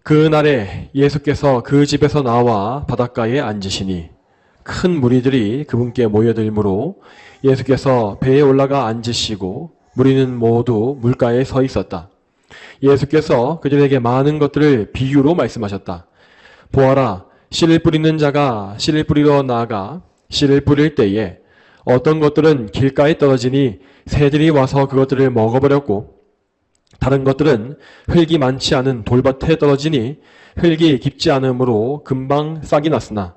그날에 예수께서 그 집에서 나와 바닷가에 앉으시니 큰 무리들이 그분께 모여들므로 예수께서 배에 올라가 앉으시고 무리는 모두 물가에 서 있었다. 예수께서 그들에게 많은 것들을 비유로 말씀하셨다. 보아라, 씨를 뿌리는 자가 씨를 뿌리러 나아가 씨를 뿌릴 때에 어떤 것들은 길가에 떨어지니 새들이 와서 그것들을 먹어버렸고, 다른 것들은 흙이 많지 않은 돌밭에 떨어지니 흙이 깊지 않으므로 금방 싹이 났으나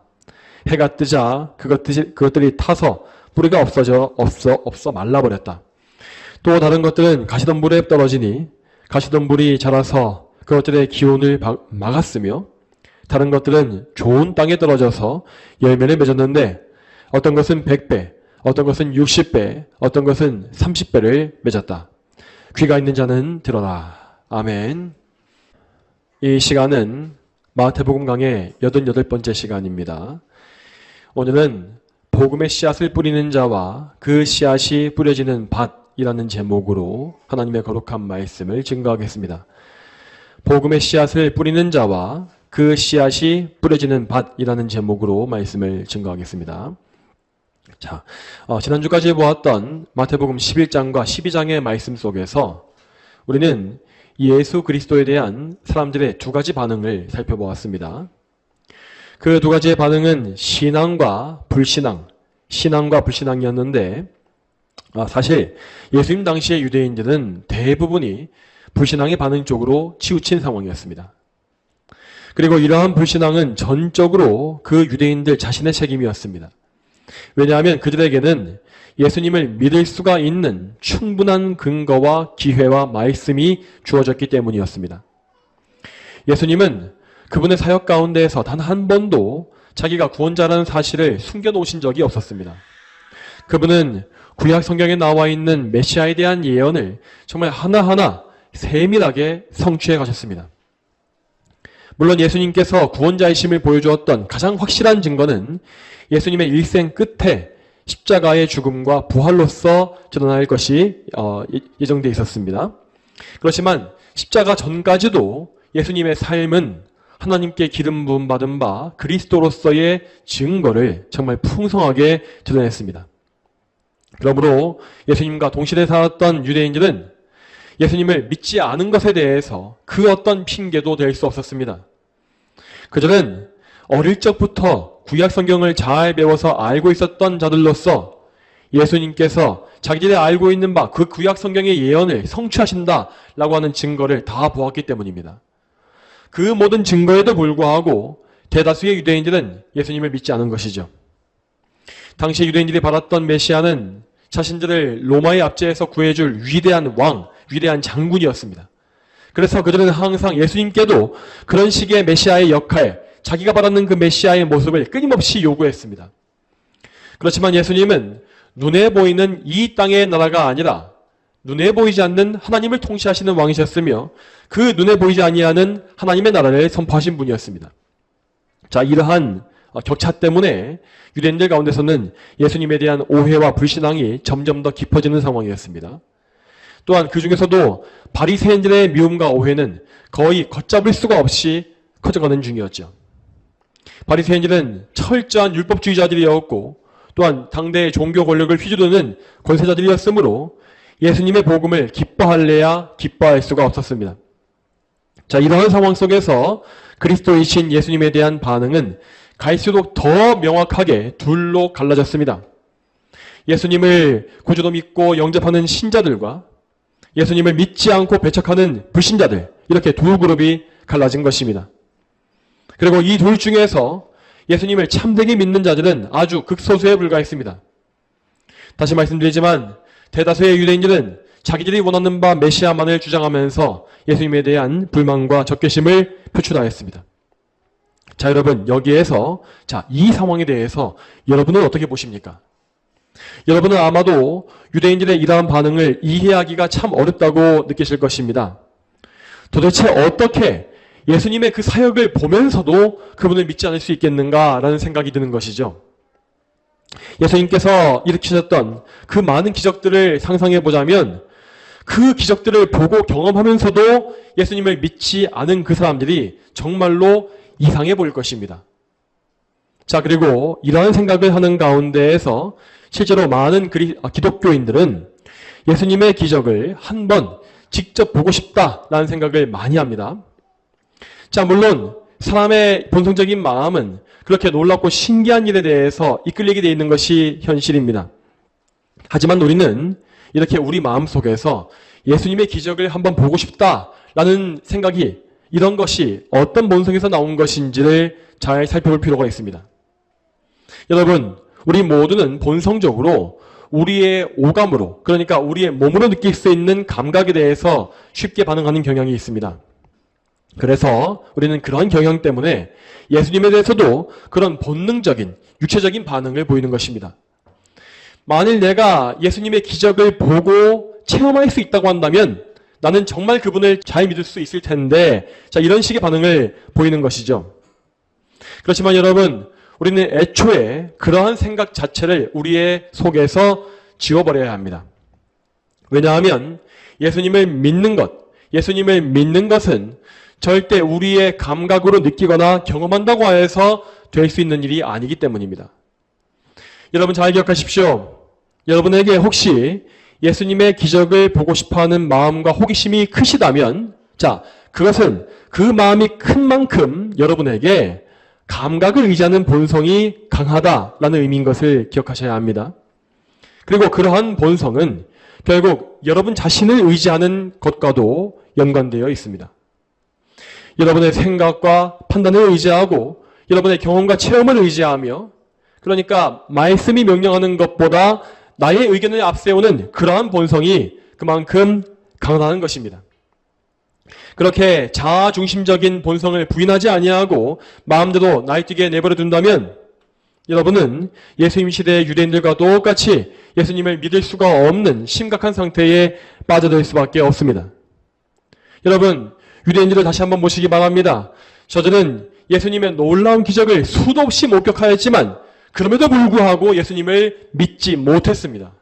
해가 뜨자 그것들이 타서 뿌리가 없어 말라버렸다. 또 다른 것들은 가시덤불에 떨어지니 가시덤불이 자라서 그것들의 기온을 막았으며, 다른 것들은 좋은 땅에 떨어져서 열매를 맺었는데 어떤 것은 100배, 어떤 것은 60배, 어떤 것은 30배를 맺었다. 귀가 있는 자는 들어라. 아멘. 이 시간은 마태복음 강의 88번째 시간입니다. 오늘은 복음의 씨앗을 뿌리는 자와 그 씨앗이 뿌려지는 밭이라는 제목으로 하나님의 거룩한 말씀을 증거하겠습니다. 복음의 씨앗을 뿌리는 자와 그 씨앗이 뿌려지는 밭이라는 제목으로 말씀을 증거하겠습니다. 자, 지난주까지 보았던 마태복음 11장과 12장의 말씀 속에서 우리는 예수 그리스도에 대한 사람들의 두 가지 반응을 살펴보았습니다. 그 두 가지의 반응은 신앙과 불신앙이었는데, 사실 예수님 당시의 유대인들은 대부분이 불신앙의 반응 쪽으로 치우친 상황이었습니다. 그리고 이러한 불신앙은 전적으로 그 유대인들 자신의 책임이었습니다. 왜냐하면 그들에게는 예수님을 믿을 수가 있는 충분한 근거와 기회와 말씀이 주어졌기 때문이었습니다. 예수님은 그분의 사역 가운데에서 단 한 번도 자기가 구원자라는 사실을 숨겨놓으신 적이 없었습니다. 그분은 구약 성경에 나와 있는 메시아에 대한 예언을 정말 하나하나 세밀하게 성취해 가셨습니다. 물론 예수님께서 구원자이심을 보여주었던 가장 확실한 증거는 예수님의 일생 끝에 십자가의 죽음과 부활로서 드러날 것이 예정되어 있었습니다. 그렇지만 십자가 전까지도 예수님의 삶은 하나님께 기름 부음 받은 바 그리스도로서의 증거를 정말 풍성하게 드러냈습니다. 그러므로 예수님과 동시대에 살았던 유대인들은 예수님을 믿지 않은 것에 대해서 그 어떤 핑계도 될 수 없었습니다. 그들은 어릴 적부터 구약 성경을 잘 배워서 알고 있었던 자들로서 예수님께서 자기들이 알고 있는 바 그 구약 성경의 예언을 성취하신다라고 하는 증거를 다 보았기 때문입니다. 그 모든 증거에도 불구하고 대다수의 유대인들은 예수님을 믿지 않은 것이죠. 당시 유대인들이 받았던 메시아는 자신들을 로마의 압제에서 구해줄 위대한 왕, 위대한 장군이었습니다. 그래서 그들은 항상 예수님께도 그런 식의 메시아의 역할, 자기가 받았는 그 메시아의 모습을 끊임없이 요구했습니다. 그렇지만 예수님은 눈에 보이는 이 땅의 나라가 아니라 눈에 보이지 않는 하나님을 통치하시는 왕이셨으며 그 눈에 보이지 아니하는 하나님의 나라를 선포하신 분이었습니다. 자, 이러한 격차 때문에 유대인들 가운데서는 예수님에 대한 오해와 불신앙이 점점 더 깊어지는 상황이었습니다. 또한 그 중에서도 바리새인들의 미움과 오해는 거의 걷잡을 수가 없이 커져가는 중이었죠. 바리새인들은 철저한 율법주의자들이었고 또한 당대의 종교 권력을 휘두르는 권세자들이었으므로 예수님의 복음을 기뻐할래야 기뻐할 수가 없었습니다. 자, 이러한 상황 속에서 그리스도이신 예수님에 대한 반응은 갈수록 더 명확하게 둘로 갈라졌습니다. 예수님을 구주로 믿고 영접하는 신자들과 예수님을 믿지 않고 배척하는 불신자들, 이렇게 두 그룹이 갈라진 것입니다. 그리고 이 둘 중에서 예수님을 참되게 믿는 자들은 아주 극소수에 불과했습니다. 다시 말씀드리지만 대다수의 유대인들은 자기들이 원하는 바 메시아만을 주장하면서 예수님에 대한 불만과 적개심을 표출하였습니다. 자, 여러분, 여기에서 이 상황에 대해서 여러분은 어떻게 보십니까? 여러분은 아마도 유대인들의 이러한 반응을 이해하기가 참 어렵다고 느끼실 것입니다. 도대체 어떻게 예수님의 그 사역을 보면서도 그분을 믿지 않을 수 있겠는가라는 생각이 드는 것이죠. 예수님께서 일으키셨던 그 많은 기적들을 상상해 보자면 그 기적들을 보고 경험하면서도 예수님을 믿지 않은 그 사람들이 정말로 이상해 보일 것입니다. 자, 그리고 이러한 생각을 하는 가운데에서 실제로 많은 기독교인들은 예수님의 기적을 한번 직접 보고 싶다라는 생각을 많이 합니다. 자, 물론 사람의 본성적인 마음은 그렇게 놀랍고 신기한 일에 대해서 이끌리게 되어 있는 것이 현실입니다. 하지만 우리는 이렇게 우리 마음속에서 예수님의 기적을 한번 보고 싶다라는 생각이, 이런 것이 어떤 본성에서 나온 것인지를 잘 살펴볼 필요가 있습니다. 여러분, 우리 모두는 본성적으로 우리의 오감으로, 그러니까 우리의 몸으로 느낄 수 있는 감각에 대해서 쉽게 반응하는 경향이 있습니다. 그래서 우리는 그런 경향 때문에 예수님에 대해서도 그런 본능적인, 육체적인 반응을 보이는 것입니다. 만일 내가 예수님의 기적을 보고 체험할 수 있다고 한다면 나는 정말 그분을 잘 믿을 수 있을 텐데, 자, 이런 식의 반응을 보이는 것이죠. 그렇지만 여러분, 우리는 애초에 그러한 생각 자체를 우리의 속에서 지워버려야 합니다. 왜냐하면 예수님을 믿는 것은 절대 우리의 감각으로 느끼거나 경험한다고 해서 될 수 있는 일이 아니기 때문입니다. 여러분 잘 기억하십시오. 여러분에게 혹시 예수님의 기적을 보고 싶어하는 마음과 호기심이 크시다면, 자, 그것은 그 마음이 큰 만큼 여러분에게 감각을 의지하는 본성이 강하다라는 의미인 것을 기억하셔야 합니다. 그리고 그러한 본성은 결국 여러분 자신을 의지하는 것과도 연관되어 있습니다. 여러분의 생각과 판단을 의지하고 여러분의 경험과 체험을 의지하며, 그러니까 말씀이 명령하는 것보다 나의 의견을 앞세우는 그러한 본성이 그만큼 강하다는 것입니다. 그렇게 자아중심적인 본성을 부인하지 아니하고 마음대로 날뛰게 내버려 둔다면 여러분은 예수님 시대의 유대인들과 똑같이 예수님을 믿을 수가 없는 심각한 상태에 빠져들 수밖에 없습니다. 여러분, 유대인들을 다시 한번 보시기 바랍니다. 저들은 예수님의 놀라운 기적을 수도 없이 목격하였지만 그럼에도 불구하고 예수님을 믿지 못했습니다.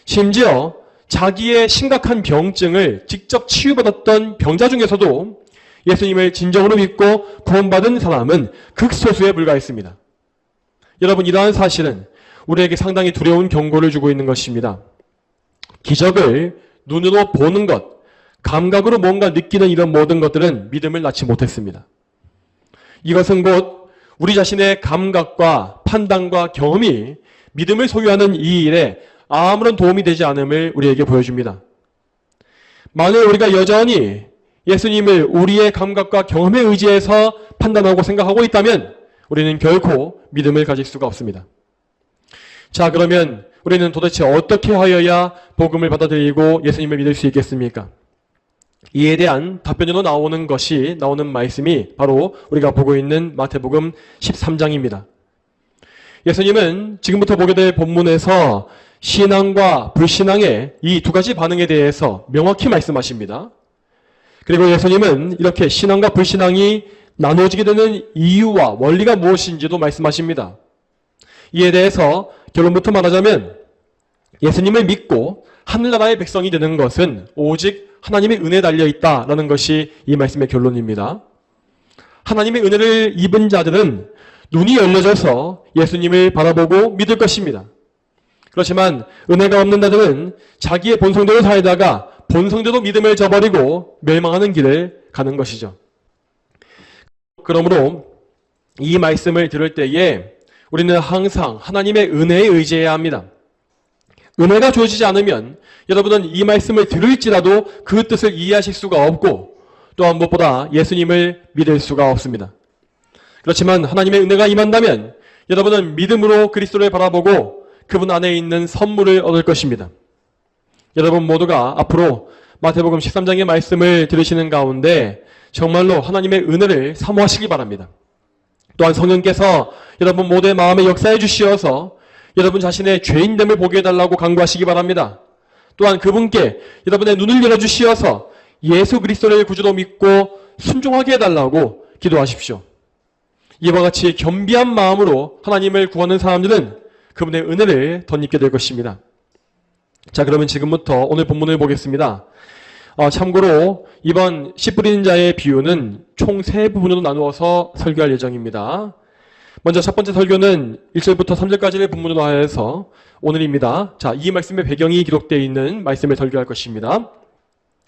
심지어 자기의 심각한 병증을 직접 치유받았던 병자 중에서도 예수님을 진정으로 믿고 구원받은 사람은 극소수에 불과했습니다. 여러분, 이러한 사실은 우리에게 상당히 두려운 경고를 주고 있는 것입니다. 기적을 눈으로 보는 것, 감각으로 뭔가 느끼는 이런 모든 것들은 믿음을 낳지 못했습니다. 이것은 곧 우리 자신의 감각과 판단과 경험이 믿음을 소유하는 이 일에 아무런 도움이 되지 않음을 우리에게 보여줍니다. 만일 우리가 여전히 예수님을 우리의 감각과 경험에 의지해서 판단하고 생각하고 있다면 우리는 결코 믿음을 가질 수가 없습니다. 자, 그러면 우리는 도대체 어떻게 하여야 복음을 받아들이고 예수님을 믿을 수 있겠습니까? 이에 대한 답변으로 나오는 말씀이 바로 우리가 보고 있는 마태복음 13장입니다. 예수님은 지금부터 보게 될 본문에서 신앙과 불신앙의 이 두 가지 반응에 대해서 명확히 말씀하십니다. 그리고 예수님은 이렇게 신앙과 불신앙이 나눠지게 되는 이유와 원리가 무엇인지도 말씀하십니다. 이에 대해서 결론부터 말하자면 예수님을 믿고 하늘나라의 백성이 되는 것은 오직 하나님의 은혜에 달려있다라는 것이 이 말씀의 결론입니다. 하나님의 은혜를 입은 자들은 눈이 열려져서 예수님을 바라보고 믿을 것입니다. 그렇지만 은혜가 없는 자들은 자기의 본성대로 살다가 본성대로 믿음을 저버리고 멸망하는 길을 가는 것이죠. 그러므로 이 말씀을 들을 때에 우리는 항상 하나님의 은혜에 의지해야 합니다. 은혜가 주어지지 않으면 여러분은 이 말씀을 들을지라도 그 뜻을 이해하실 수가 없고 또한 무엇보다 예수님을 믿을 수가 없습니다. 그렇지만 하나님의 은혜가 임한다면 여러분은 믿음으로 그리스도를 바라보고 그분 안에 있는 선물을 얻을 것입니다. 여러분 모두가 앞으로 마태복음 13장의 말씀을 들으시는 가운데 정말로 하나님의 은혜를 사모하시기 바랍니다. 또한 성령께서 여러분 모두의 마음에 역사해 주시어서 여러분 자신의 죄인됨을 보게 해달라고 간구하시기 바랍니다. 또한 그분께 여러분의 눈을 열어주시어서 예수 그리스도를 구주로 믿고 순종하게 해달라고 기도하십시오. 이와 같이 겸비한 마음으로 하나님을 구하는 사람들은 그분의 은혜를 덧입게 될 것입니다. 자, 그러면 지금부터 오늘 본문을 보겠습니다. 참고로 이번 씨 뿌리는 자의 비유는 총 3부분으로 나누어서 설교할 예정입니다. 먼저 첫 번째 설교는 1절부터 3절까지를 본문으로 하여서 오늘입니다. 자, 이 말씀의 배경이 기록되어 있는 말씀을 설교할 것입니다.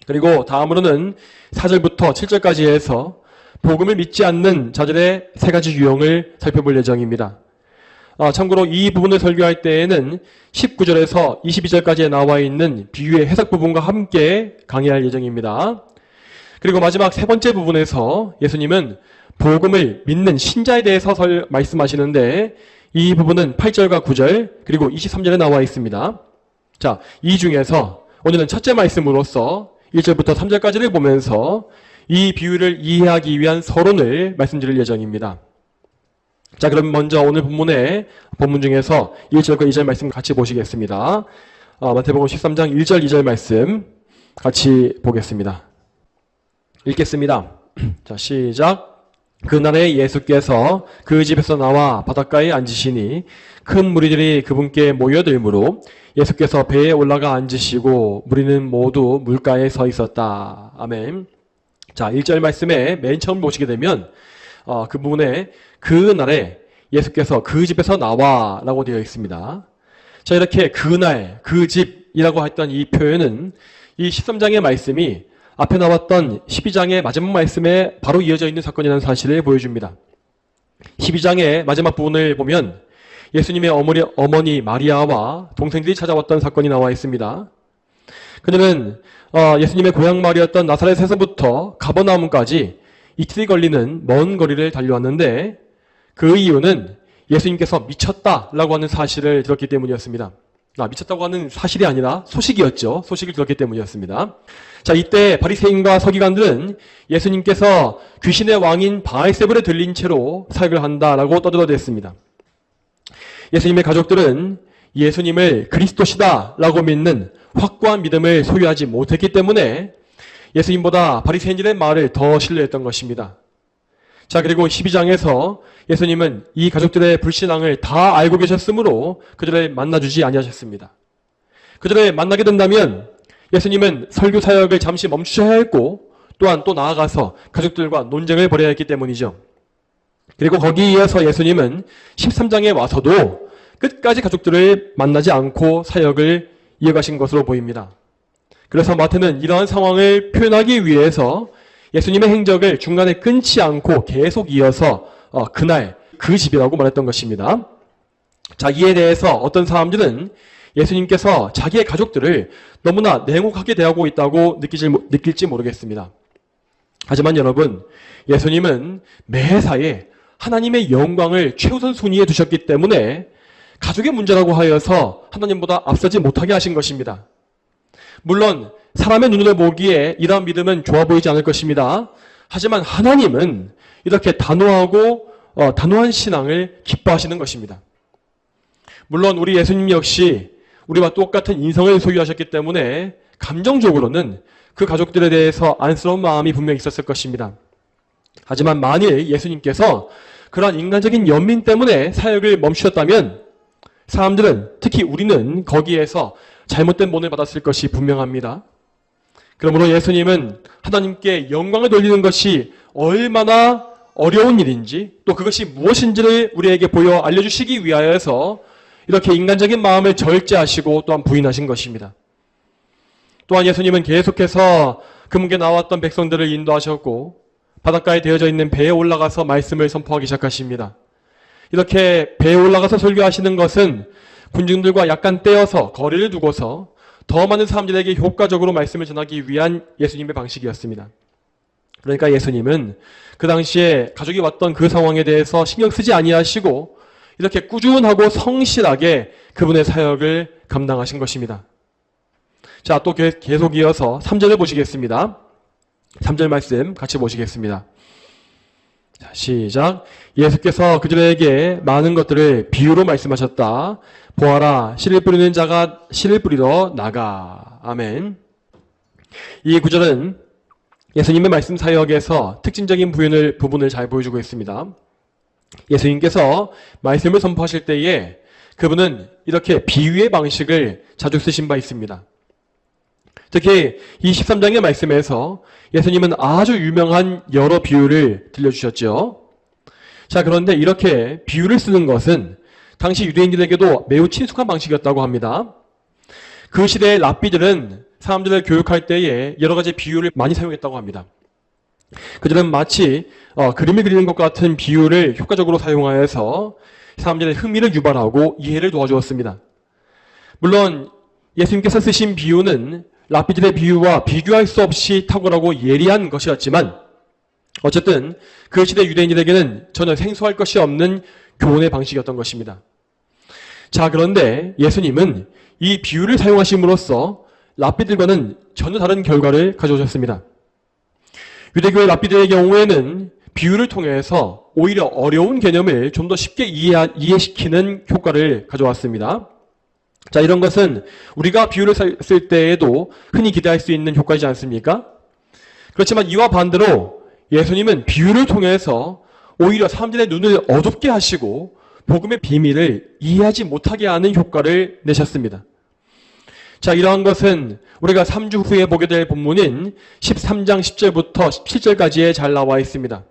그리고 다음으로는 4절부터 7절까지 해서 복음을 믿지 않는 자들의 3가지 유형을 살펴볼 예정입니다. 참고로 이 부분을 설교할 때에는 19절에서 22절까지에 나와 있는 비유의 해석 부분과 함께 강의할 예정입니다. 그리고 마지막 3번째 부분에서 예수님은 복음을 믿는 신자에 대해서 말씀하시는데 이 부분은 8절과 9절 그리고 23절에 나와 있습니다. 자, 이 중에서 오늘은 첫째 말씀으로서 1절부터 3절까지를 보면서 이 비유를 이해하기 위한 서론을 말씀드릴 예정입니다. 자, 그럼 먼저 오늘 본문 중에서 1절과 2절 말씀 같이 보시겠습니다. 마태복음 13장 1절 2절 말씀 같이 보겠습니다. 읽겠습니다. 자, 시작. 그날에 예수께서 그 집에서 나와 바닷가에 앉으시니 큰 무리들이 그분께 모여들므로 예수께서 배에 올라가 앉으시고 무리는 모두 물가에 서 있었다. 아멘. 자, 1절 말씀에 맨 처음 보시게 되면 그 부분에 그날에 예수께서 그 집에서 나와 라고 되어 있습니다. 자, 이렇게 그날, 그 집이라고 했던 이 표현은 이 13장의 말씀이 앞에 나왔던 12장의 마지막 말씀에 바로 이어져 있는 사건이라는 사실을 보여줍니다. 12장의 마지막 부분을 보면 예수님의 어머니 마리아와 동생들이 찾아왔던 사건이 나와 있습니다. 그녀는 예수님의 고향 마을이었던 나사렛에서부터 가버나움까지 이틀이 걸리는 먼 거리를 달려왔는데 그 이유는 예수님께서 미쳤다라고 하는 사실을 들었기 때문이었습니다. 미쳤다고 하는 사실이 아니라 소식이었죠. 소식을 들었기 때문이었습니다. 자, 이때 바리새인과 서기관들은 예수님께서 귀신의 왕인 바알세불에 들린 채로 사역을 한다라고 떠들어댔습니다. 예수님의 가족들은 예수님을 그리스도시다라고 믿는 확고한 믿음을 소유하지 못했기 때문에 예수님보다 바리새인들의 말을 더 신뢰했던 것입니다. 자, 그리고 12장에서 예수님은 이 가족들의 불신앙을 다 알고 계셨으므로 그들을 만나주지 아니하셨습니다. 그들을 만나게 된다면 예수님은 설교 사역을 잠시 멈추셔야 했고 또한 또 나아가서 가족들과 논쟁을 벌여야 했기 때문이죠. 그리고 거기에 이어서 예수님은 13장에 와서도 끝까지 가족들을 만나지 않고 사역을 이어가신 것으로 보입니다. 그래서 마태는 이러한 상황을 표현하기 위해서 예수님의 행적을 중간에 끊지 않고 계속 이어서 그날 그 집이라고 말했던 것입니다. 자, 이에 대해서 어떤 사람들은 예수님께서 자기의 가족들을 너무나 냉혹하게 대하고 있다고 느낄지 모르겠습니다. 하지만 여러분, 예수님은 매사에 하나님의 영광을 최우선 순위에 두셨기 때문에 가족의 문제라고 하여서 하나님보다 앞서지 못하게 하신 것입니다. 물론 사람의 눈으로 보기에 이러한 믿음은 좋아 보이지 않을 것입니다. 하지만 하나님은 이렇게 단호한 신앙을 기뻐하시는 것입니다. 물론 우리 예수님 역시 우리와 똑같은 인성을 소유하셨기 때문에 감정적으로는 그 가족들에 대해서 안쓰러운 마음이 분명히 있었을 것입니다. 하지만 만일 예수님께서 그러한 인간적인 연민 때문에 사역을 멈추셨다면 사람들은, 특히 우리는 거기에서 잘못된 본을 받았을 것이 분명합니다. 그러므로 예수님은 하나님께 영광을 돌리는 것이 얼마나 어려운 일인지 또 그것이 무엇인지를 우리에게 보여 알려주시기 위하여서 이렇게 인간적인 마음을 절제하시고 또한 부인하신 것입니다. 또한 예수님은 계속해서 그분께 나왔던 백성들을 인도하셨고 바닷가에 되어져 있는 배에 올라가서 말씀을 선포하기 시작하십니다. 이렇게 배에 올라가서 설교하시는 것은 군중들과 약간 떼어서 거리를 두고서 더 많은 사람들에게 효과적으로 말씀을 전하기 위한 예수님의 방식이었습니다. 그러니까 예수님은 그 당시에 가족이 왔던 그 상황에 대해서 신경 쓰지 아니하시고 이렇게 꾸준하고 성실하게 그분의 사역을 감당하신 것입니다. 자, 또 계속 이어서 3절을 보시겠습니다. 3절 말씀 같이 보시겠습니다. 자, 시작. 예수께서 그들에게 많은 것들을 비유로 말씀하셨다. 보아라, 씨를 뿌리는 자가 씨를 뿌리러 나가. 아멘. 이 구절은 예수님의 말씀 사역에서 특징적인 부분을 잘 보여주고 있습니다. 예수님께서 말씀을 선포하실 때에 그분은 이렇게 비유의 방식을 자주 쓰신 바 있습니다. 특히 이 13장의 말씀에서 예수님은 아주 유명한 여러 비유를 들려주셨죠. 자, 그런데 이렇게 비유를 쓰는 것은 당시 유대인들에게도 매우 친숙한 방식이었다고 합니다. 그 시대의 랍비들은 사람들을 교육할 때에 여러 가지 비유를 많이 사용했다고 합니다. 그들은 마치 그림을 그리는 것 같은 비유를 효과적으로 사용하여서 사람들의 흥미를 유발하고 이해를 도와주었습니다. 물론 예수님께서 쓰신 비유는 랍비들의 비유와 비교할 수 없이 탁월하고 예리한 것이었지만 어쨌든 그 시대 유대인들에게는 전혀 생소할 것이 없는 교훈의 방식이었던 것입니다. 자, 그런데 예수님은 이 비유를 사용하심으로써 랍비들과는 전혀 다른 결과를 가져오셨습니다. 유대교의 랍비들의 경우에는 비유를 통해서 오히려 어려운 개념을 좀 더 쉽게 이해시키는 효과를 가져왔습니다. 자, 이런 것은 우리가 비유를 쓸 때에도 흔히 기대할 수 있는 효과이지 않습니까? 그렇지만 이와 반대로 예수님은 비유를 통해서 오히려 사람들의 눈을 어둡게 하시고 복음의 비밀을 이해하지 못하게 하는 효과를 내셨습니다. 자, 이러한 것은 우리가 3주 후에 보게 될 본문인 13장 10절부터 17절까지에 잘 나와 있습니다.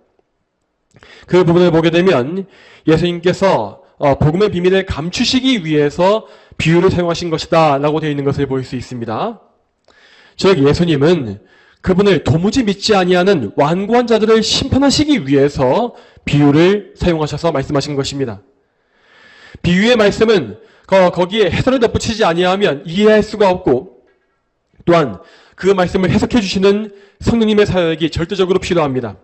그 부분을 보게 되면 예수님께서 복음의 비밀을 감추시기 위해서 비유를 사용하신 것이다 라고 되어 있는 것을 볼 수 있습니다. 즉 예수님은 그분을 도무지 믿지 아니하는 완고한 자들을 심판하시기 위해서 비유를 사용하셔서 말씀하신 것입니다. 비유의 말씀은 거기에 해설을 덧붙이지 아니하면 이해할 수가 없고 또한 그 말씀을 해석해 주시는 성령님의 사역이 절대적으로 필요합니다.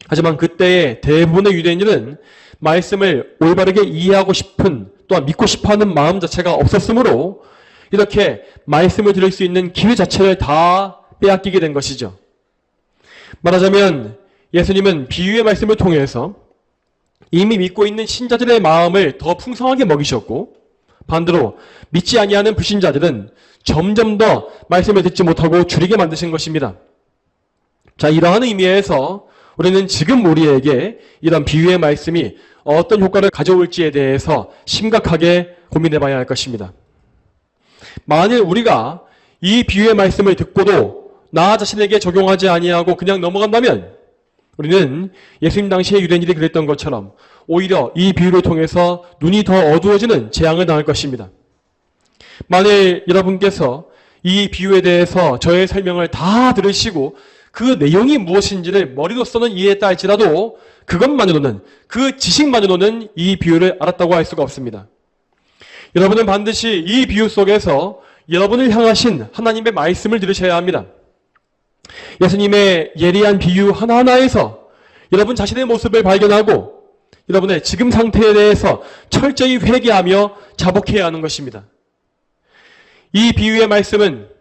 하지만 그때의 대부분의 유대인들은 말씀을 올바르게 이해하고 싶은 또한 믿고 싶어하는 마음 자체가 없었으므로 이렇게 말씀을 들을 수 있는 기회 자체를 다 빼앗기게 된 것이죠. 말하자면 예수님은 비유의 말씀을 통해서 이미 믿고 있는 신자들의 마음을 더 풍성하게 먹이셨고 반대로 믿지 아니하는 불신자들은 점점 더 말씀을 듣지 못하고 줄이게 만드신 것입니다. 자, 이러한 의미에서 우리는 지금 우리에게 이런 비유의 말씀이 어떤 효과를 가져올지에 대해서 심각하게 고민해 봐야 할 것입니다. 만일 우리가 이 비유의 말씀을 듣고도 나 자신에게 적용하지 아니하고 그냥 넘어간다면 우리는 예수님 당시의 유대인들이 그랬던 것처럼 오히려 이 비유를 통해서 눈이 더 어두워지는 재앙을 당할 것입니다. 만일 여러분께서 이 비유에 대해서 저의 설명을 다 들으시고 그 내용이 무엇인지를 머리로서는 이해했다 할지라도 그것만으로는, 그 지식만으로는 이 비유를 알았다고 할 수가 없습니다. 여러분은 반드시 이 비유 속에서 여러분을 향하신 하나님의 말씀을 들으셔야 합니다. 예수님의 예리한 비유 하나하나에서 여러분 자신의 모습을 발견하고 여러분의 지금 상태에 대해서 철저히 회개하며 자복해야 하는 것입니다. 이 비유의 말씀은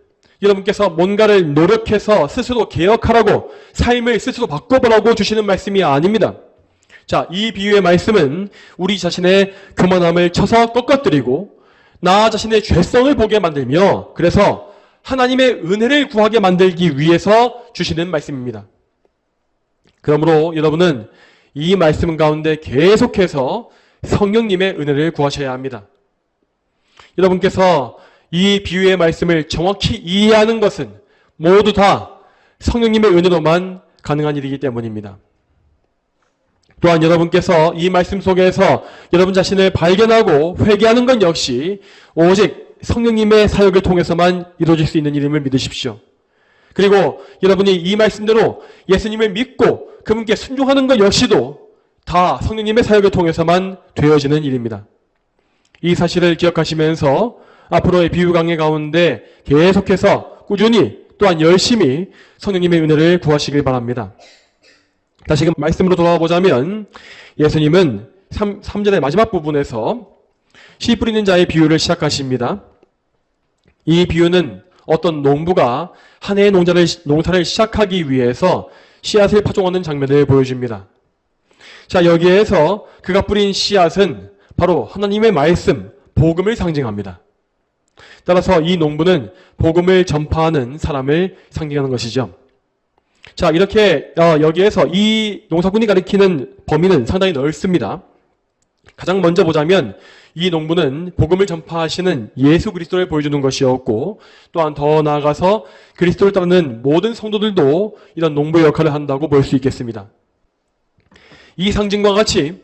여러분께서 뭔가를 노력해서 스스로 개혁하라고 삶을 스스로 바꿔보라고 주시는 말씀이 아닙니다. 자, 이 비유의 말씀은 우리 자신의 교만함을 쳐서 꺾어뜨리고 나 자신의 죄성을 보게 만들며 그래서 하나님의 은혜를 구하게 만들기 위해서 주시는 말씀입니다. 그러므로 여러분은 이 말씀 가운데 계속해서 성령님의 은혜를 구하셔야 합니다. 여러분께서 이 비유의 말씀을 정확히 이해하는 것은 모두 다 성령님의 은혜로만 가능한 일이기 때문입니다. 또한 여러분께서 이 말씀 속에서 여러분 자신을 발견하고 회개하는 것 역시 오직 성령님의 사역을 통해서만 이루어질 수 있는 일임을 믿으십시오. 그리고 여러분이 이 말씀대로 예수님을 믿고 그분께 순종하는 것 역시도 다 성령님의 사역을 통해서만 되어지는 일입니다. 이 사실을 기억하시면서 앞으로의 비유 강의 가운데 계속해서 꾸준히 또한 열심히 성령님의 은혜를 구하시길 바랍니다. 다시금 말씀으로 돌아와 보자면 예수님은 3절의 마지막 부분에서 씨 뿌리는 자의 비유를 시작하십니다. 이 비유는 어떤 농부가 한 해의 농사를 시작하기 위해서 씨앗을 파종하는 장면을 보여줍니다. 자, 여기에서 그가 뿌린 씨앗은 바로 하나님의 말씀, 복음을 상징합니다. 따라서 이 농부는 복음을 전파하는 사람을 상징하는 것이죠. 자, 이렇게 여기에서 이 농사꾼이 가리키는 범위는 상당히 넓습니다. 가장 먼저 보자면 이 농부는 복음을 전파하시는 예수 그리스도를 보여주는 것이었고, 또한 더 나아가서 그리스도를 따르는 모든 성도들도 이런 농부의 역할을 한다고 볼 수 있겠습니다. 이 상징과 같이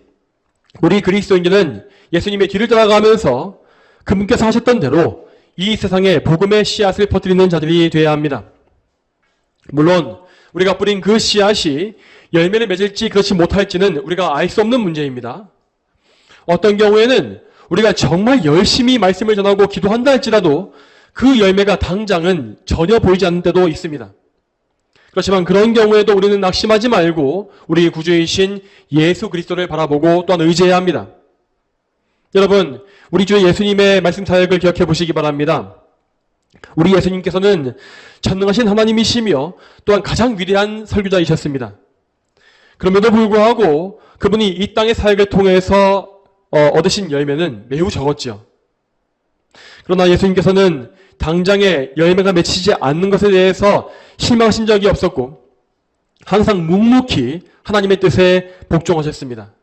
우리 그리스도인들은 예수님의 뒤를 따라가면서 그분께서 하셨던 대로 이 세상에 복음의 씨앗을 퍼뜨리는 자들이 되어야 합니다. 물론 우리가 뿌린 그 씨앗이 열매를 맺을지 그렇지 못할지는 우리가 알 수 없는 문제입니다. 어떤 경우에는 우리가 정말 열심히 말씀을 전하고 기도한다 할지라도 그 열매가 당장은 전혀 보이지 않는 때도 있습니다. 그렇지만 그런 경우에도 우리는 낙심하지 말고 우리 구주이신 예수 그리스도를 바라보고 또한 의지해야 합니다. 여러분, 우리 주 예수님의 말씀 사역을 기억해 보시기 바랍니다. 우리 예수님께서는 전능하신 하나님이시며 또한 가장 위대한 설교자이셨습니다. 그럼에도 불구하고 그분이 이 땅의 사역을 통해서 얻으신 열매는 매우 적었죠. 그러나 예수님께서는 당장에 열매가 맺히지 않는 것에 대해서 실망하신 적이 없었고 항상 묵묵히 하나님의 뜻에 복종하셨습니다.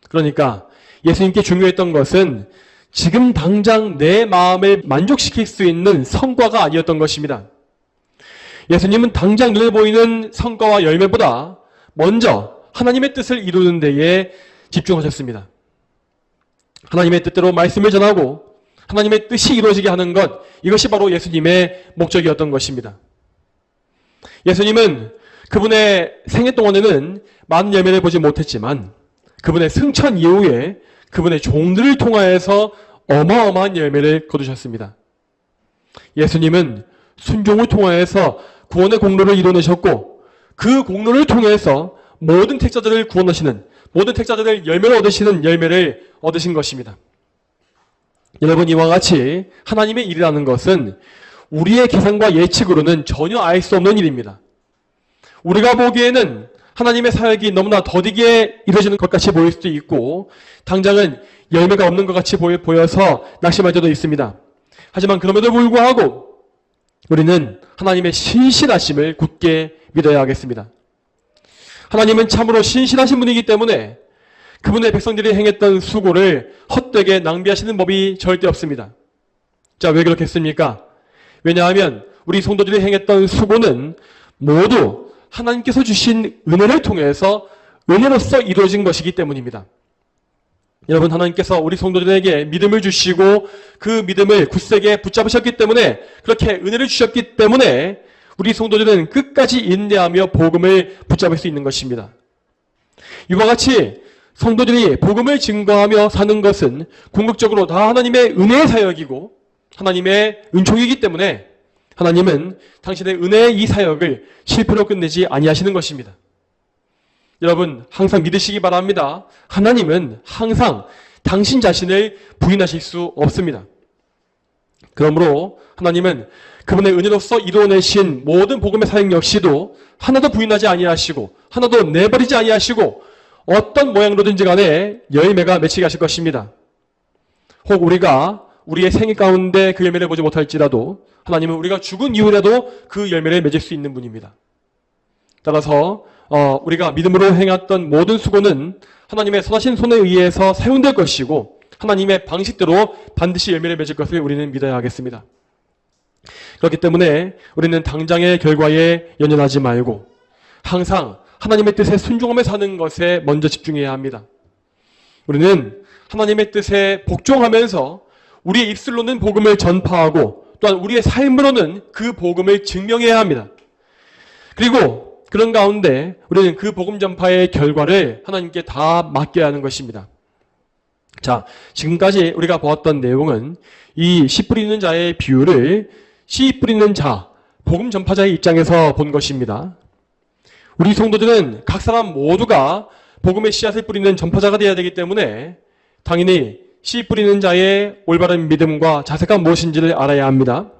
그러니까 예수님께 중요했던 것은 지금 당장 내 마음을 만족시킬 수 있는 성과가 아니었던 것입니다. 예수님은 당장 눈에 보이는 성과와 열매보다 먼저 하나님의 뜻을 이루는 데에 집중하셨습니다. 하나님의 뜻대로 말씀을 전하고 하나님의 뜻이 이루어지게 하는 것, 이것이 바로 예수님의 목적이었던 것입니다. 예수님은 그분의 생애 동안에는 많은 열매를 보지 못했지만 그분의 승천 이후에 그분의 종들을 통하여서 어마어마한 열매를 거두셨습니다. 예수님은 순종을 통하여서 구원의 공로를 이뤄내셨고 그 공로를 통해서 모든 택자들을 구원하시는, 모든 택자들을 열매를 얻으시는 열매를 얻으신 것입니다. 여러분, 이와 같이 하나님의 일이라는 것은 우리의 계산과 예측으로는 전혀 알 수 없는 일입니다. 우리가 보기에는 하나님의 사역이 너무나 더디게 이루어지는 것 같이 보일 수도 있고 당장은 열매가 없는 것 같이 보여서 낙심할 때도 있습니다. 하지만 그럼에도 불구하고 우리는 하나님의 신실하심을 굳게 믿어야 하겠습니다. 하나님은 참으로 신실하신 분이기 때문에 그분의 백성들이 행했던 수고를 헛되게 낭비하시는 법이 절대 없습니다. 자, 왜 그렇겠습니까? 왜냐하면 우리 성도들이 행했던 수고는 모두 하나님께서 주신 은혜를 통해서 은혜로서 이루어진 것이기 때문입니다. 여러분, 하나님께서 우리 성도들에게 믿음을 주시고 그 믿음을 굳세게 붙잡으셨기 때문에, 그렇게 은혜를 주셨기 때문에 우리 성도들은 끝까지 인내하며 복음을 붙잡을 수 있는 것입니다. 이와 같이 성도들이 복음을 증거하며 사는 것은 궁극적으로 다 하나님의 은혜의 사역이고 하나님의 은총이기 때문에 하나님은 당신의 은혜의 이 사역을 실패로 끝내지 아니하시는 것입니다. 여러분, 항상 믿으시기 바랍니다. 하나님은 항상 당신 자신을 부인하실 수 없습니다. 그러므로 하나님은 그분의 은혜로서 이루어내신 모든 복음의 사역 역시도 하나도 부인하지 아니하시고 하나도 내버리지 아니하시고 어떤 모양으로든지 간에 열매가 맺히게 하실 것입니다. 혹 우리가 우리의 생애 가운데 그 열매를 보지 못할지라도 하나님은 우리가 죽은 이후라도 그 열매를 맺을 수 있는 분입니다. 따라서 우리가 믿음으로 행했던 모든 수고는 하나님의 선하신 손에 의해서 사용될 것이고 하나님의 방식대로 반드시 열매를 맺을 것을 우리는 믿어야 하겠습니다. 그렇기 때문에 우리는 당장의 결과에 연연하지 말고 항상 하나님의 뜻에 순종하며 사는 것에 먼저 집중해야 합니다. 우리는 하나님의 뜻에 복종하면서 우리의 입술로는 복음을 전파하고 또한 우리의 삶으로는 그 복음을 증명해야 합니다. 그리고 그런 가운데 우리는 그 복음 전파의 결과를 하나님께 다 맡겨야 하는 것입니다. 자, 지금까지 우리가 보았던 내용은 이 씨 뿌리는 자의 비유를 씨 뿌리는 자, 복음 전파자의 입장에서 본 것입니다. 우리 성도들은 각 사람 모두가 복음의 씨앗을 뿌리는 전파자가 되어야 되기 때문에 당연히 씨 뿌리는 자의 올바른 믿음과 자세가 무엇인지를 알아야 합니다.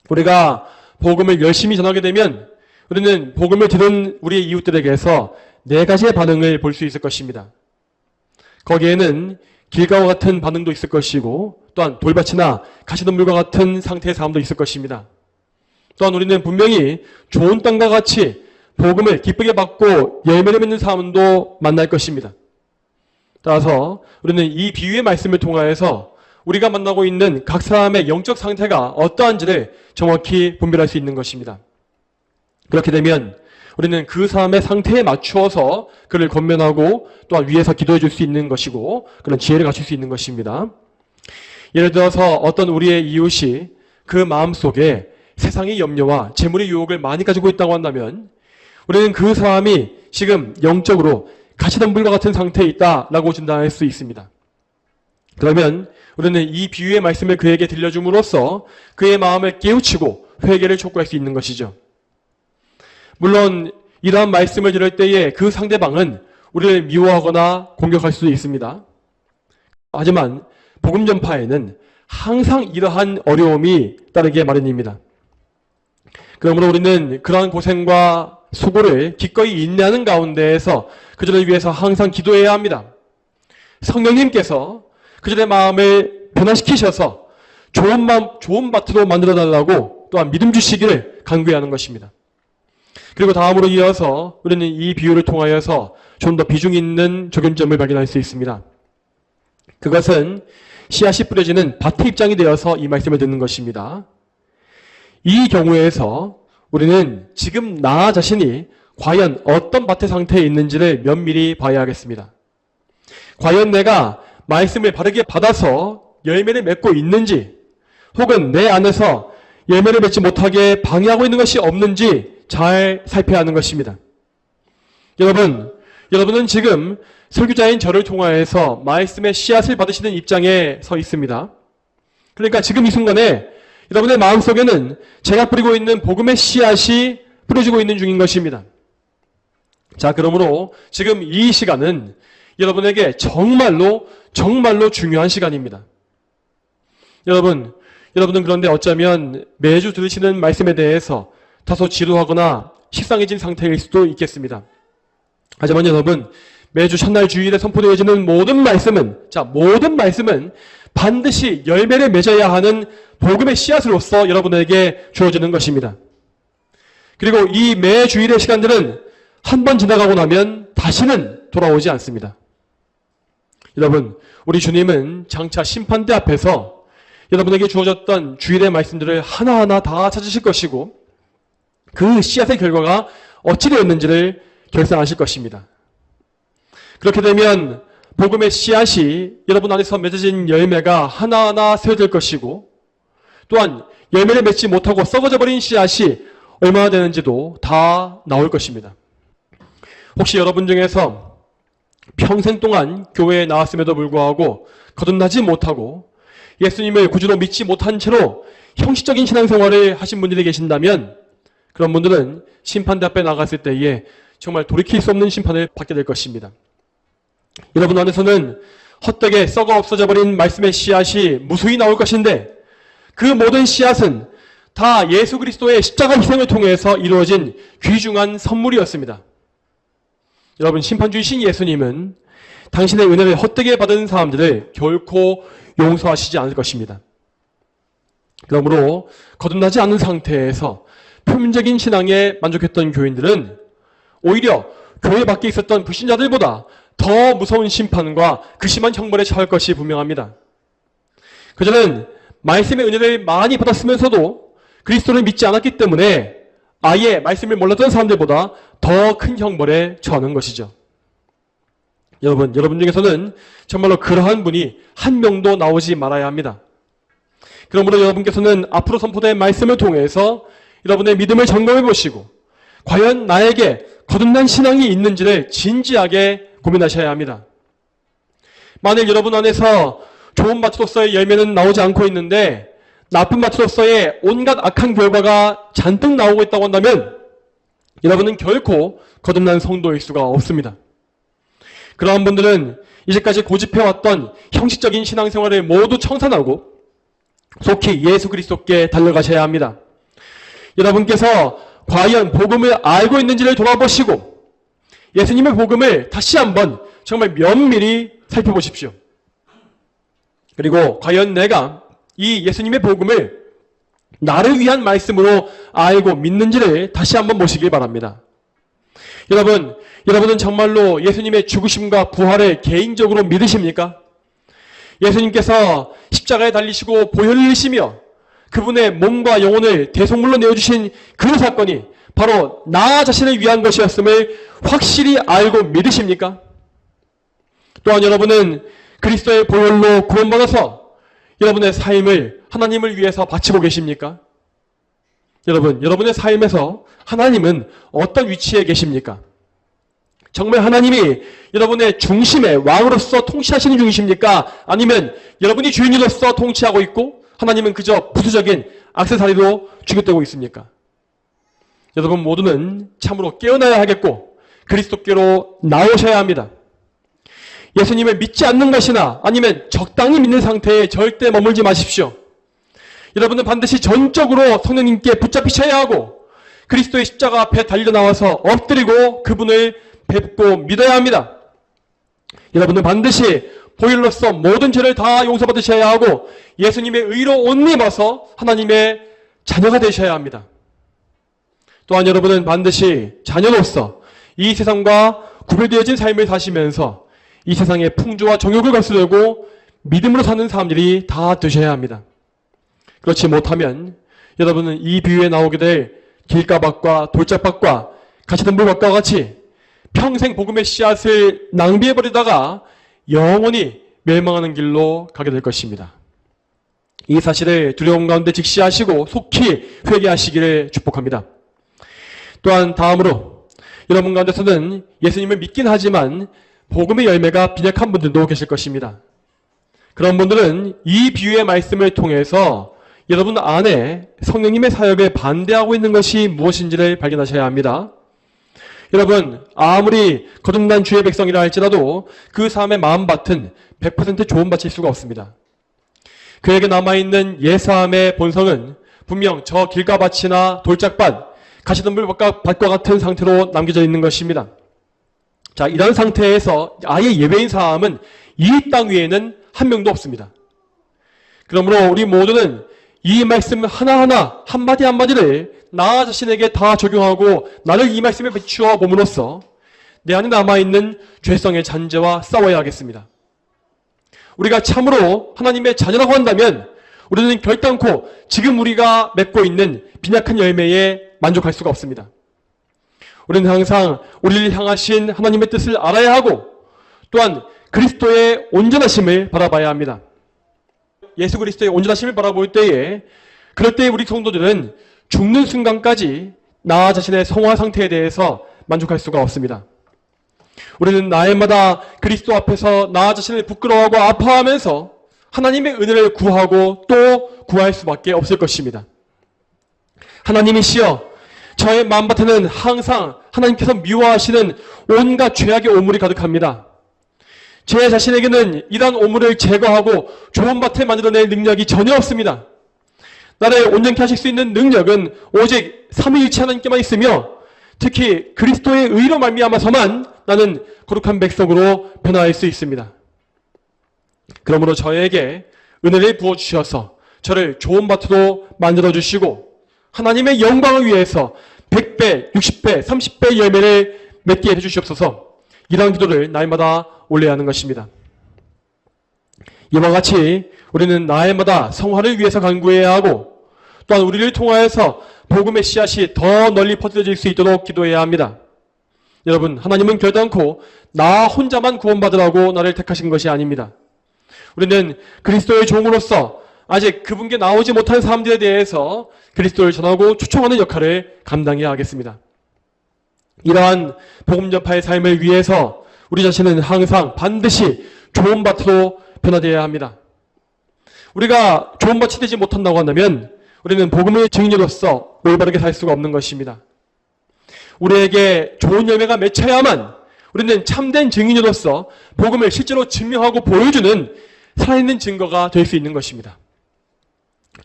우리가 복음을 열심히 전하게 되면 우리는 복음을 들은 우리의 이웃들에게서 4가지의 반응을 볼 수 있을 것입니다. 거기에는 길가와 같은 반응도 있을 것이고 또한 돌밭이나 가시덤불과 같은 상태의 사람도 있을 것입니다. 또한 우리는 분명히 좋은 땅과 같이 복음을 기쁘게 받고 열매를 맺는 사람도 만날 것입니다. 따라서 우리는 이 비유의 말씀을 통하여서 우리가 만나고 있는 각 사람의 영적 상태가 어떠한지를 정확히 분별할 수 있는 것입니다. 그렇게 되면 우리는 그 사람의 상태에 맞추어서 그를 권면하고 또한 위에서 기도해 줄 수 있는 것이고 그런 지혜를 갖출 수 있는 것입니다. 예를 들어서 어떤 우리의 이웃이 그 마음속에 세상의 염려와 재물의 유혹을 많이 가지고 있다고 한다면 우리는 그 사람이 지금 영적으로 가시덤불과 같은 상태에 있다라고 진단할 수 있습니다. 그러면 우리는 이 비유의 말씀을 그에게 들려줌으로써 그의 마음을 깨우치고 회개를 촉구할 수 있는 것이죠. 물론 이러한 말씀을 들을 때에 그 상대방은 우리를 미워하거나 공격할 수도 있습니다. 하지만 복음 전파에는 항상 이러한 어려움이 따르게 마련입니다. 그러므로 우리는 그러한 고생과 수고를 기꺼이 인내하는 가운데에서 그들을 위해서 항상 기도해야 합니다. 성령님께서 그들의 마음을 변화시키셔서 좋은 밭으로 만들어달라고 또한 믿음 주시기를 간구해야 하는 것입니다. 그리고 다음으로 이어서 우리는 이 비유를 통하여서 좀 더 비중 있는 적용점을 발견할 수 있습니다. 그것은 씨앗이 뿌려지는 밭의 입장이 되어서 이 말씀을 듣는 것입니다. 이 경우에서 우리는 지금 나 자신이 과연 어떤 밭의 상태에 있는지를 면밀히 봐야 하겠습니다. 과연 내가 말씀을 바르게 받아서 열매를 맺고 있는지 혹은 내 안에서 열매를 맺지 못하게 방해하고 있는 것이 없는지 잘 살펴야 하는 것입니다. 여러분은 지금 설교자인 저를 통하여서 말씀의 씨앗을 받으시는 입장에 서 있습니다. 그러니까 지금 이 순간에 여러분의 마음속에는 제가 뿌리고 있는 복음의 씨앗이 뿌려지고 있는 중인 것입니다. 자, 그러므로 지금 이 시간은 여러분에게 정말로 중요한 시간입니다. 여러분은 그런데 어쩌면 매주 들으시는 말씀에 대해서 다소 지루하거나 식상해진 상태일 수도 있겠습니다. 하지만 여러분, 매주 첫날 주일에 선포되어지는 모든 말씀은 반드시 열매를 맺어야 하는 복음의 씨앗으로서 여러분에게 주어지는 것입니다. 그리고 이 매 주일의 시간들은 한 번 지나가고 나면 다시는 돌아오지 않습니다. 여러분, 우리 주님은 장차 심판대 앞에서 여러분에게 주어졌던 주일의 말씀들을 하나하나 다 찾으실 것이고 그 씨앗의 결과가 어찌 되었는지를 결산하실 것입니다. 그렇게 되면 복음의 씨앗이 여러분 안에서 맺어진 열매가 하나하나 세워질 것이고 또한 열매를 맺지 못하고 썩어져 버린 씨앗이 얼마나 되는지도 다 나올 것입니다. 혹시 여러분 중에서 평생 동안 교회에 나왔음에도 불구하고 거듭나지 못하고 예수님을 구주로 믿지 못한 채로 형식적인 신앙생활을 하신 분들이 계신다면 그런 분들은 심판대 앞에 나갔을 때에 정말 돌이킬 수 없는 심판을 받게 될 것입니다. 여러분 안에서는 헛되게 썩어 없어져 버린 말씀의 씨앗이 무수히 나올 것인데 그 모든 씨앗은 다 예수 그리스도의 십자가 희생을 통해서 이루어진 귀중한 선물이었습니다. 여러분, 심판주이신 예수님은 당신의 은혜를 헛되게 받은 사람들을 결코 용서하시지 않을 것입니다. 그러므로 거듭나지 않은 상태에서 표면적인 신앙에 만족했던 교인들은 오히려 교회 밖에 있었던 불신자들보다 더 무서운 심판과 그 심한 형벌에 처할 것이 분명합니다. 그들은 말씀의 은혜를 많이 받았으면서도 그리스도를 믿지 않았기 때문에 아예 말씀을 몰랐던 사람들보다 더 큰 형벌에 처하는 것이죠. 여러분 중에서는 정말로 그러한 분이 한 명도 나오지 말아야 합니다. 그러므로 여러분께서는 앞으로 선포된 말씀을 통해서 여러분의 믿음을 점검해 보시고 과연 나에게 거듭난 신앙이 있는지를 진지하게 고민하셔야 합니다. 만일 여러분 안에서 좋은 밭으로서의 열매는 나오지 않고 있는데 나쁜 밭으로서의 온갖 악한 결과가 잔뜩 나오고 있다고 한다면 여러분은 결코 거듭난 성도일 수가 없습니다. 그러한 분들은 이제까지 고집해왔던 형식적인 신앙생활을 모두 청산하고 속히 예수 그리스도께 달려가셔야 합니다. 여러분께서 과연 복음을 알고 있는지를 돌아보시고 예수님의 복음을 다시 한번 정말 면밀히 살펴보십시오. 그리고 과연 내가 이 예수님의 복음을 나를 위한 말씀으로 알고 믿는지를 다시 한번 보시길 바랍니다. 여러분은 정말로 예수님의 죽으심과 부활을 개인적으로 믿으십니까? 예수님께서 십자가에 달리시고 보혈을 흘리시며 그분의 몸과 영혼을 대속물로 내어주신 그 사건이 바로 나 자신을 위한 것이었음을 확실히 알고 믿으십니까? 또한 여러분은 그리스도의 보혈로 구원받아서 여러분의 삶을 하나님을 위해서 바치고 계십니까? 여러분의 삶에서 하나님은 어떤 위치에 계십니까? 정말 하나님이 여러분의 중심에 왕으로서 통치하시는 중이십니까? 아니면 여러분이 주인으로서 통치하고 있고 하나님은 그저 부수적인 액세서리로 취급되고 있습니까? 여러분 모두는 참으로 깨어나야 하겠고 그리스도께로 나오셔야 합니다. 예수님을 믿지 않는 것이나 아니면 적당히 믿는 상태에 절대 머물지 마십시오. 여러분은 반드시 전적으로 성령님께 붙잡히셔야 하고 그리스도의 십자가 앞에 달려 나와서 엎드리고 그분을 뵙고 믿어야 합니다. 여러분은 반드시 보혈로서 모든 죄를 다 용서받으셔야 하고 예수님의 의로 옷 입어서 하나님의 자녀가 되셔야 합니다. 또한 여러분은 반드시 자녀로서 이 세상과 구별되어진 삶을 사시면서 이 세상의 풍조와 정욕을 거스르고 믿음으로 사는 사람들이 다 되셔야 합니다. 그렇지 못하면 여러분은 이 비유에 나오게 될 길가밭과 돌짝밭과 가시덤불밭과 같이 평생 복음의 씨앗을 낭비해버리다가 영원히 멸망하는 길로 가게 될 것입니다. 이 사실을 두려움 가운데 직시하시고 속히 회개하시기를 축복합니다. 또한 다음으로 여러분 가운데서는 예수님을 믿긴 하지만 복음의 열매가 빈약한 분들도 계실 것입니다. 그런 분들은 이 비유의 말씀을 통해서 여러분 안에 성령님의 사역에 반대하고 있는 것이 무엇인지를 발견하셔야 합니다. 여러분 아무리 거듭난 주의 백성이라 할지라도 그 사람의 마음밭은 100% 좋은 밭일 수가 없습니다. 그에게 남아있는 옛사람의 본성은 분명 저 길가밭이나 돌짝밭, 가시덤불밭과 같은 상태로 남겨져 있는 것입니다. 자, 이런 상태에서 아예 예외인 사람은 이 땅 위에는 한 명도 없습니다. 그러므로 우리 모두는 이 말씀 하나하나 한마디 한마디를 나 자신에게 다 적용하고 나를 이 말씀에 비추어 봄으로써 내 안에 남아있는 죄성의 잔재와 싸워야 하겠습니다. 우리가 참으로 하나님의 자녀라고 한다면 우리는 결단코 지금 우리가 맺고 있는 빈약한 열매에 만족할 수가 없습니다. 우리는 항상 우리를 향하신 하나님의 뜻을 알아야 하고 또한 그리스도의 온전하심을 바라봐야 합니다. 예수 그리스도의 온전하심을 바라볼 때에 그럴 때 우리 성도들은 죽는 순간까지 나 자신의 성화 상태에 대해서 만족할 수가 없습니다. 우리는 날마다 그리스도 앞에서 나 자신을 부끄러워하고 아파하면서 하나님의 은혜를 구하고 또 구할 수밖에 없을 것입니다. 하나님이시여 저의 마음밭에는 항상 하나님께서 미워하시는 온갖 죄악의 오물이 가득합니다. 제 자신에게는 이러한 오물을 제거하고 좋은 밭을 만들어낼 능력이 전혀 없습니다. 나를 온전케 하실 수 있는 능력은 오직 삼위일체 하나님께만 있으며 특히 그리스도의 의로 말미암아서만 나는 거룩한 백성으로 변화할 수 있습니다. 그러므로 저에게 은혜를 부어주셔서 저를 좋은 밭으로 만들어주시고 하나님의 영광을 위해서 100배, 60배, 30배 열매를 맺게 해주시옵소서. 이러한 기도를 날마다 올려야 하는 것입니다. 이와 같이 우리는 날마다 성화를 위해서 간구해야 하고 또한 우리를 통하여서 복음의 씨앗이 더 널리 퍼뜨려질 수 있도록 기도해야 합니다. 여러분, 하나님은 결단코 나 혼자만 구원받으라고 나를 택하신 것이 아닙니다. 우리는 그리스도의 종으로서 아직 그분께 나오지 못한 사람들에 대해서 그리스도를 전하고 초청하는 역할을 감당해야 하겠습니다. 이러한 복음 전파의 삶을 위해서 우리 자신은 항상 반드시 좋은 밭으로 변화되어야 합니다. 우리가 좋은 밭이 되지 못한다고 한다면 우리는 복음의 증인으로서 올바르게 살 수가 없는 것입니다. 우리에게 좋은 열매가 맺혀야만 우리는 참된 증인으로서 복음을 실제로 증명하고 보여주는 살아있는 증거가 될 수 있는 것입니다.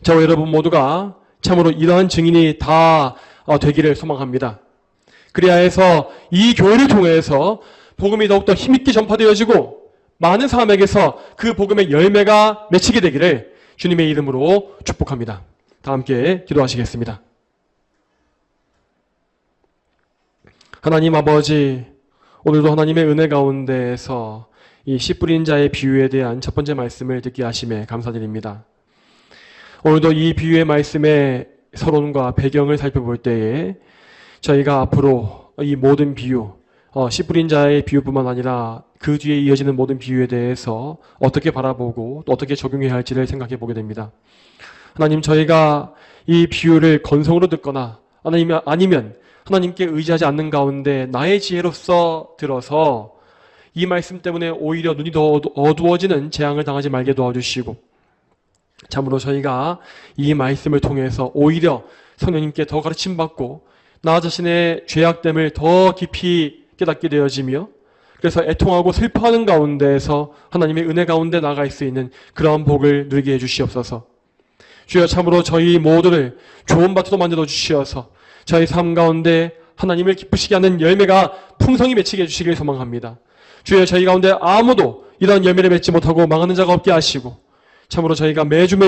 저와 여러분 모두가 참으로 이러한 증인이 다 되기를 소망합니다. 그래야 해서 이 교회를 통해서 복음이 더욱더 힘있게 전파되어지고 많은 사람에게서 그 복음의 열매가 맺히게 되기를 주님의 이름으로 축복합니다. 다 함께 기도하시겠습니다. 하나님 아버지, 오늘도 하나님의 은혜 가운데에서 이 씨 뿌린 자의 비유에 대한 첫 번째 말씀을 듣게 하심에 감사드립니다. 오늘도 이 비유의 말씀의 서론과 배경을 살펴볼 때에 저희가 앞으로 이 모든 비유, 씨 뿌린 자의 비유뿐만 아니라 그 뒤에 이어지는 모든 비유에 대해서 어떻게 바라보고 또 어떻게 적용해야 할지를 생각해 보게 됩니다. 하나님, 저희가 이 비유를 건성으로 듣거나 아니면 하나님께 의지하지 않는 가운데 나의 지혜로서 들어서 이 말씀 때문에 오히려 눈이 더 어두워지는 재앙을 당하지 말게 도와주시고, 참으로 저희가 이 말씀을 통해서 오히려 성령님께 더 가르침받고 나 자신의 죄악됨을 더 깊이 깨닫게 되어지며, 그래서 애통하고 슬퍼하는 가운데에서 하나님의 은혜 가운데 나아갈 수 있는 그러한 복을 누리게 해주시옵소서. 주여, 참으로 저희 모두를 좋은 밭으로 만들어 주시어서 저희 삶 가운데 하나님을 기쁘시게 하는 열매가 풍성히 맺히게 해주시길 소망합니다. 주여, 저희 가운데 아무도 이런 열매를 맺지 못하고 망하는 자가 없게 하시고, 참으로 저희가 매주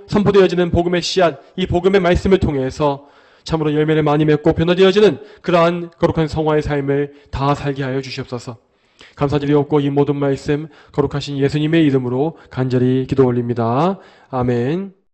선포되어지는 복음의 씨앗, 이 복음의 말씀을 통해서 참으로 열매를 많이 맺고 변화되어지는 그러한 거룩한 성화의 삶을 다 살게 하여 주시옵소서. 감사드리옵고 이 모든 말씀 거룩하신 예수님의 이름으로 간절히 기도 올립니다. 아멘.